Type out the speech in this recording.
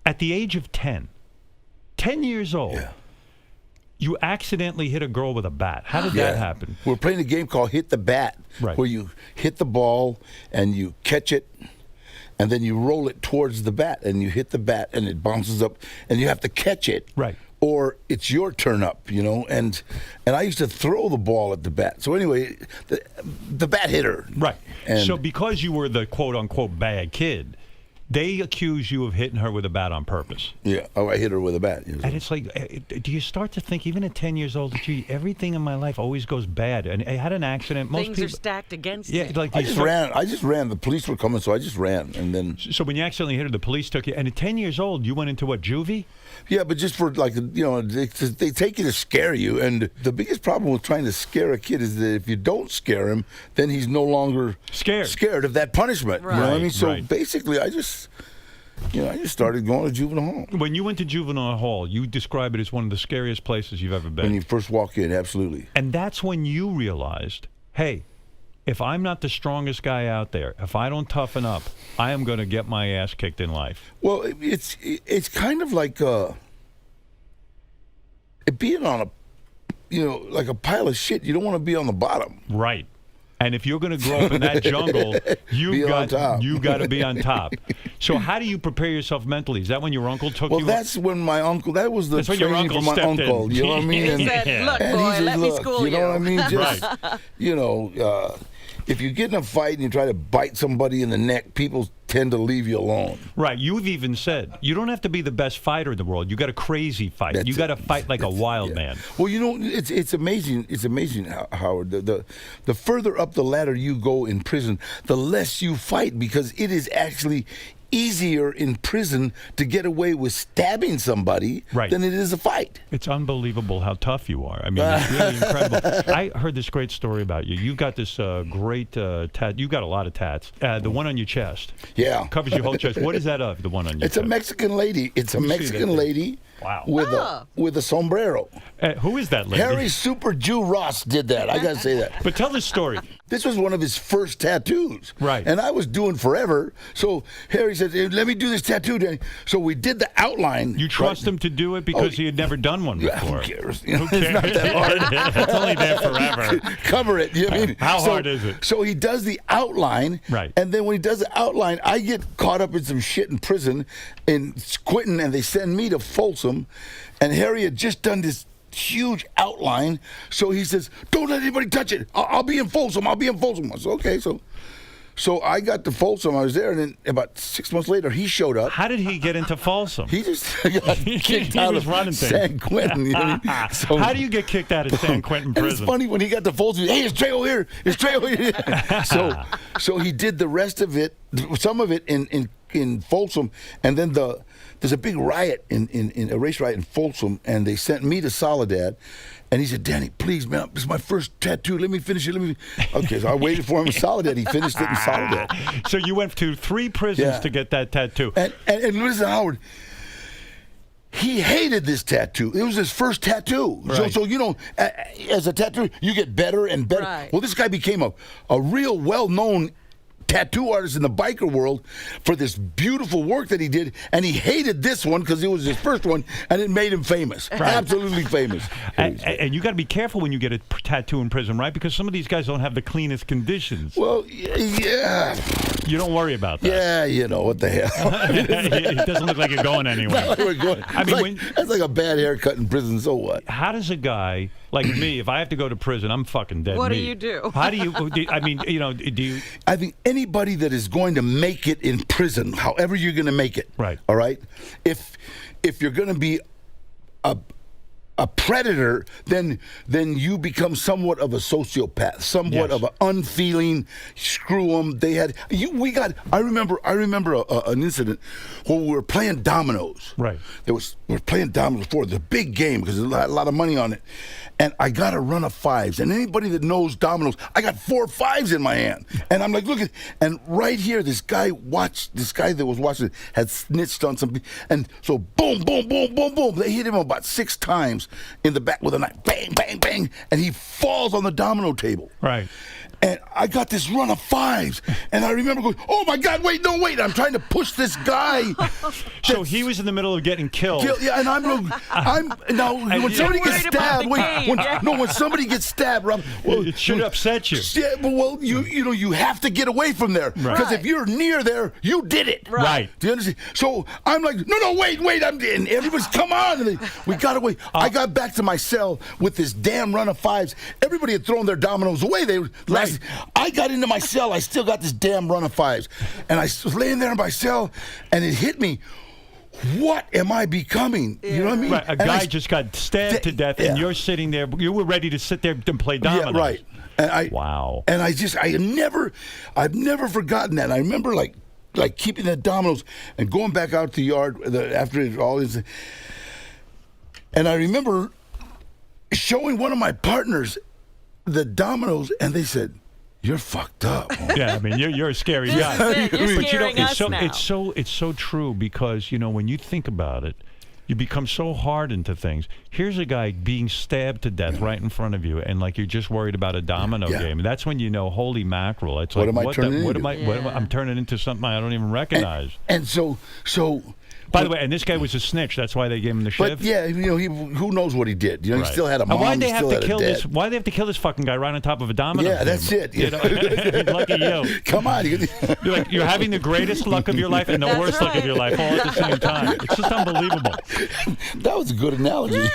at the age of 10 years old, Yeah. you accidentally hit a girl with a bat. How did that happen? We're playing a game called Hit the Bat, Right. where you hit the ball and you catch it, and then you roll it towards the bat, and you hit the bat, and it bounces up, and you have to catch it. Right. Or it's your turn up, you know, and I used to throw the ball at the bat. So anyway, the bat hitter. Right. And So because you were the quote-unquote bad kid, they accuse you of hitting her with a bat on purpose. yeah, I hit her with a bat. You know. And it's like, do you start to think, even at 10 years old, gee, everything in my life always goes bad? And I had an accident. Most Things people, are stacked against yeah, you. like I these just ran. The police were coming, so I just ran, and then. So when you accidentally hit her, the police took you. And at 10 years old, you went into what, juvie? Yeah, but just for like, you know, they take you to scare you, and the biggest problem with trying to scare a kid is that if you don't scare him, then he's no longer scared of that punishment. You know what I mean? So basically, I just started going to juvenile hall. When you went to juvenile hall, you describe it as one of the scariest places you've ever been. When you first walk in, absolutely. And that's when you realized, hey, if I'm not the strongest guy out there, if I don't toughen up, I am going to get my ass kicked in life. Well, it's kind of like being on a, you know, like a pile of shit. You don't want to be on the bottom. Right. And if you're going to grow up in that jungle, you got to be on top. So how do you prepare yourself mentally? Is that when your uncle took you? Well, that's when my uncle. That was the That's when your training uncle for my stepped uncle. in. You know what I mean? He said, look, and boy, he said, let me look, school you. You know what I mean? Just, Right. you know, if you get in a fight and you try to bite somebody in the neck, people tend to leave you alone. Right. You've even said you don't have to be the best fighter in the world. You got a crazy fight. You got to fight like a wild man. Well, you know, it's amazing. It's amazing, Howard. The further up the ladder you go in prison, the less you fight, because it is actually easier in prison to get away with stabbing somebody than it is a fight. It's unbelievable how tough you are. I mean, it's really incredible. I heard this great story about you. You've got this great tat. You've got a lot of tats. The one on your chest. Yeah. Covers your whole chest. What is that of, the one on your chest? It's a Mexican lady. It's a Mexican lady. Wow. With a sombrero. Who is that lady? Harry Super Jew Ross did that. I got to say that. But tell the story. This was one of his first tattoos. Right. And I was doing forever. So Harry said, hey, let me do this tattoo, Danny. So we did the outline. You trust him to do it because he had never done one before. Who cares? You know, it's not that hard. It's only there forever. Cover it. You know what I mean? How hard is it? So he does the outline. Right. And then when he does the outline, I get caught up in some shit in prison in Quentin, and they send me to Folsom. And Harry had just done this huge outline, so he says, don't let anybody touch it. I'll be in Folsom. I said, okay. So I got to Folsom. I was there, and then about 6 months later, he showed up. How did he get into Folsom? He just got kicked out of San Quentin. You know what I mean? So, how do you get kicked out of San Quentin prison? And it's funny, when he got to Folsom, hey, it's Trejo here. It's Trejo here. So he did the rest of it, some of it in Folsom, and then there's a big riot in a race riot in Folsom, and they sent me to Soledad. And he said, Danny, please, man, this is my first tattoo. Let me finish it. Okay, so I waited for him in Soledad. He finished it in Soledad. So you went to 3 prisons to get that tattoo. And listen, Howard, he hated this tattoo. It was his first tattoo. Right. So, you know, as a tattoo, you get better and better. Right. Well, this guy became a real well-known tattoo artist in the biker world for this beautiful work that he did, and he hated this one because it was his first one, and it made him famous. Right. Absolutely famous. And you got to be careful when you get a tattoo in prison, right? Because some of these guys don't have the cleanest conditions. Well, yeah. You don't worry about that. Yeah, you know, what the hell. It doesn't look like you're going anywhere. That's like a bad haircut in prison, so what? How does a guy like me, if I have to go to prison, I'm fucking dead What meat. do you do? How do you, I mean, you know, do you... I think anybody that is going to make it in prison, however you're going to make it, right? All right? If you're going to be a predator, then you become somewhat of a sociopath, somewhat of an unfeeling. Screw them. I remember an incident where we were playing dominoes. Right. We were playing dominoes before. It was a big game because there's a lot of money on it. And I got a run of 5s. And anybody that knows dominoes, I got 4 5s in my hand. And I'm like, look at, and right here, this guy that was watching it had snitched on something. And so boom, boom, boom, boom, boom. They hit him about 6 times. in the back with a knife. Bang, bang, bang. And he falls on the domino table. Right. And I got this run of 5s, and I remember going, "Oh my God! Wait, no, wait! I'm trying to push this guy." So he was in the middle of getting killed. Yeah, and I'm now when somebody gets stabbed. When somebody gets stabbed, Rob, well, it should upset you. Yeah, but you have to get away from there because if you're near there, you did it. Right. Do you understand? So I'm like, no, wait, and everybody's come on, and we got away. I got back to my cell with this damn run of 5s. Everybody had thrown their dominoes away. I got into my cell. I still got this damn run of 5s. And I was laying there in my cell, and it hit me. What am I becoming? You know what I mean? Right. A guy just got stabbed to death, and you're sitting there. You were ready to sit there and play dominoes. Yeah, right. And wow. And I've never forgotten that. I remember like keeping the dominoes and going back out to the yard after all this. And I remember showing one of my partners the dominoes, and they said, "You're fucked up." Yeah, I mean, you're a scary guy. You're scaring us now. It's so true because when you think about it, you become so hardened to things. Here's a guy being stabbed to death right in front of you, and you're just worried about a domino game. That's when you know, holy mackerel! It's what am I turning into? I'm turning into something I don't even recognize. And so. By the way, and this guy was a snitch. That's why they gave him the shiv. But who knows what he did? He still had a mom. Why'd they have to kill this? Why'd they have to kill this fucking guy right on top of a domino? Yeah, that's it. Lucky you. Come on, you're having the greatest luck of your life and the worst luck of your life all at the same time. It's just unbelievable. That was a good analogy.